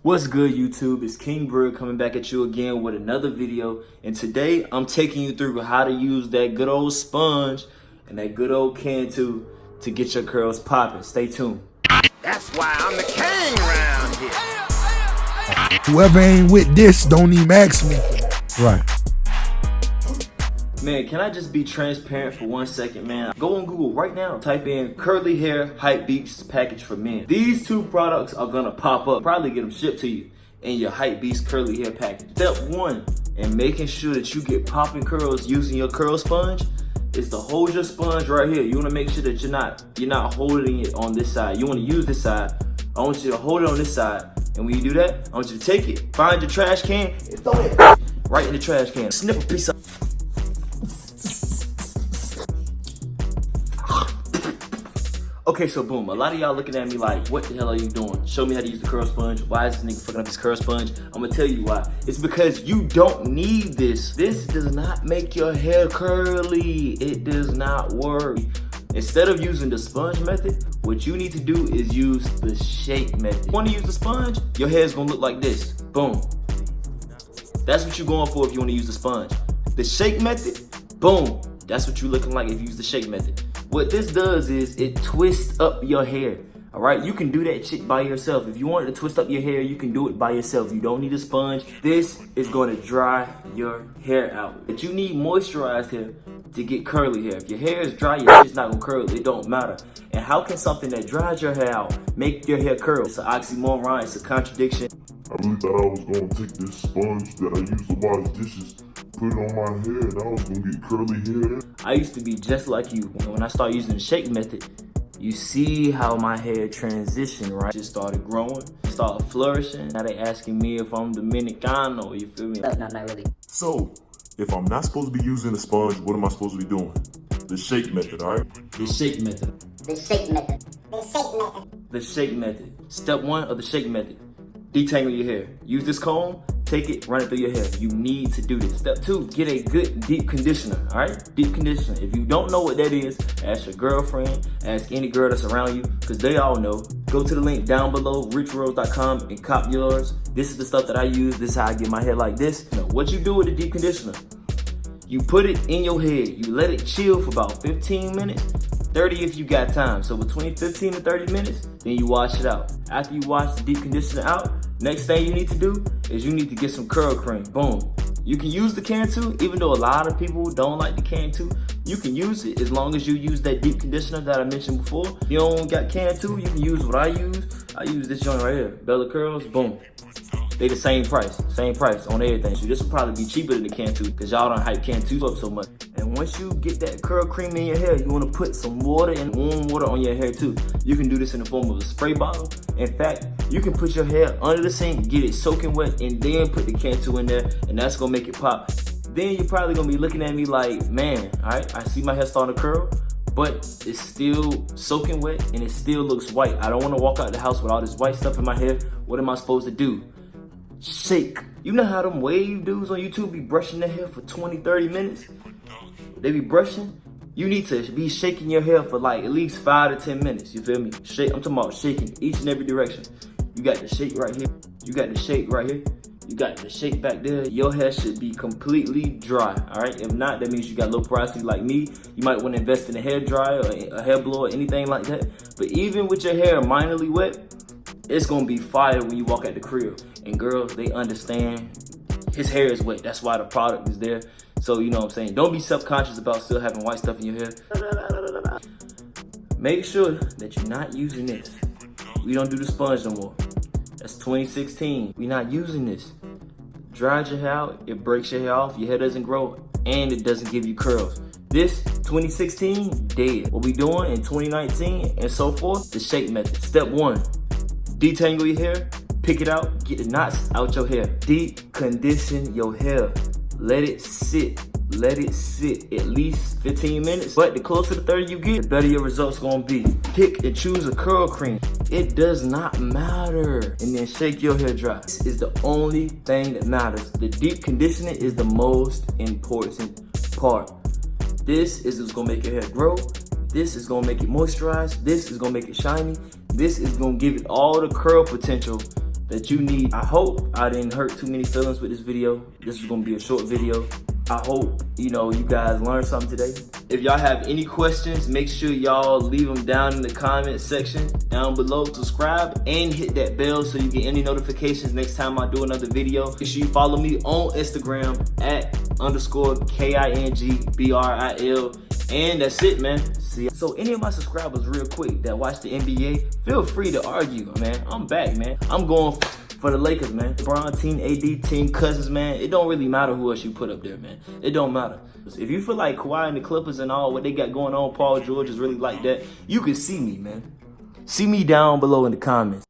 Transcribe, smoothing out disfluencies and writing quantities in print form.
What's good, YouTube? It's King Bird coming back at you again with another video. And today I'm taking you through how to use that good old sponge and that good old Cantu to get your curls popping. Stay tuned. That's why I'm the king around here. Whoever ain't with this, don't even ask me for that. Right. Man, can I just be transparent for 1 second, man? Go on Google right now. Type in curly hair hype beast package for men. These two products are gonna pop up. Probably get them shipped to you in your hype beast curly hair package. Step one in making sure that you get popping curls using your curl sponge is to hold your sponge right here. You wanna make sure that you're not holding it on this side. You wanna use this side. I want you to hold it on this side. And when you do that, I want you to take it, find your trash can, and throw it right in the trash can. Snip a piece of Okay, so boom, a lot of y'all looking at me like, what the hell are you doing? Show me how to use the curl sponge. Why is this nigga fucking up his curl sponge? I'm gonna tell you why. It's because you don't need this. This does not make your hair curly. It does not work. Instead of using the sponge method, what you need to do is use the shake method. You wanna use the sponge, your hair is gonna look like this. Boom. That's what you're going for if you wanna use the sponge. The shake method, boom. That's what you're looking like if you use the shake method. What this does is it twists up your hair. All right, you can do that shit by yourself. If you want to twist up your hair, you can do it by yourself. You don't need a sponge. This is going to dry your hair out. But you need moisturized hair to get curly hair. If your hair is dry, your shit's not gonna curl. It don't matter. And how can something that dries your hair out make your hair curl? It's an oxymoron. It's a contradiction. I really thought I was gonna take this sponge that I use to wash dishes, put it on my hair, and I was gonna get curly hair. I used to be just like you. When I started using the shake method, you see how my hair transitioned, right? Just started growing, started flourishing. Now they asking me if I'm Dominicano, you feel me? No, not really. So, if I'm not supposed to be using the sponge, what am I supposed to be doing? The shake method, all right? The shake method. The shake method. The shake method. The shake method. Step one of the shake method. Detangle your hair. Use this comb, take it, run it through your hair. You need to do this. Step two, get a good deep conditioner, all right? Deep conditioner. If you don't know what that is, ask your girlfriend, ask any girl that's around you, because they all know. Go to the link down below, richrose.com, and cop yours. This is the stuff that I use. This is how I get my hair like this. Now, what you do with the deep conditioner, you put it in your head. You let it chill for about 15 minutes, 30 if you got time. So between 15 and 30 minutes, then you wash it out. After you wash the deep conditioner out, next thing you need to do is you need to get some curl cream. Boom. You can use the Cantu, even though a lot of people don't like the Cantu. You can use it as long as you use that deep conditioner that I mentioned before. If you don't got Cantu, you can use what I use. I use this joint right here, Bella Curls, boom. They the same price on everything. So this will probably be cheaper than the Cantu because y'all don't hype Cantu up so much. And once you get that curl cream in your hair, you want to put some water and warm water on your hair too. You can do this in the form of a spray bottle. In fact, you can put your hair under the sink, get it soaking wet, and then put the Cantu in there, and that's gonna make it pop. Then you're probably gonna be looking at me like, man, all right, I see my hair starting to curl, but it's still soaking wet and it still looks white. I don't want to walk out the house with all this white stuff in my hair. What am I supposed to do? Shake. You know how them wave dudes on YouTube be brushing their hair for 20, 30 minutes? They be brushing. You need to be shaking your hair for like at least 5 to 10 minutes. You feel me? Shake. I'm talking about shaking each and every direction. You got the shake right here. You got the shake right here. You got the shake back there. Your hair should be completely dry. All right. If not, that means you got low porosity like me. You might want to invest in a hair dryer or a hair blower, anything like that. But even with your hair minorly wet, it's gonna be fire when you walk at the crib. And girls, they understand his hair is wet. That's why the product is there. So you know what I'm saying? Don't be self-conscious about still having white stuff in your hair. Make sure that you're not using this. We don't do the sponge no more. That's 2016. We're not using this. Dries your hair out, it breaks your hair off, your hair doesn't grow, and it doesn't give you curls. This, 2016, dead. What we doing in 2019 and so forth, the shake method. Step one, detangle your hair, pick it out, get the knots out your hair. Deep condition your hair. Let it sit at least 15 minutes. But the closer to 30 you get, the better your results gonna be. Pick and choose a curl cream. It does not matter. And then shake your hair dry. This is the only thing that matters. The deep conditioning is the most important part. This is what's gonna make your hair grow. This is gonna make it moisturize. This is gonna make it shiny. This is gonna give it all the curl potential that you need. I hope I didn't hurt too many feelings with this video. This is gonna be a short video. I hope, you guys learned something today. If y'all have any questions, make sure y'all leave them down in the comment section down below. Subscribe and hit that bell so you get any notifications next time I do another video. Make sure you follow me on Instagram @_KINGBRIL. And that's it, man. See, so any of my subscribers real quick that watch the NBA, feel free to argue, man. I'm back, man. I'm going for the Lakers, man. LeBron, Team AD, Team Cousins, man. It don't really matter who else you put up there, man. It don't matter. If you feel like Kawhi and the Clippers and all what they got going on, Paul George is really like that, you can see me, man. See me down below in the comments.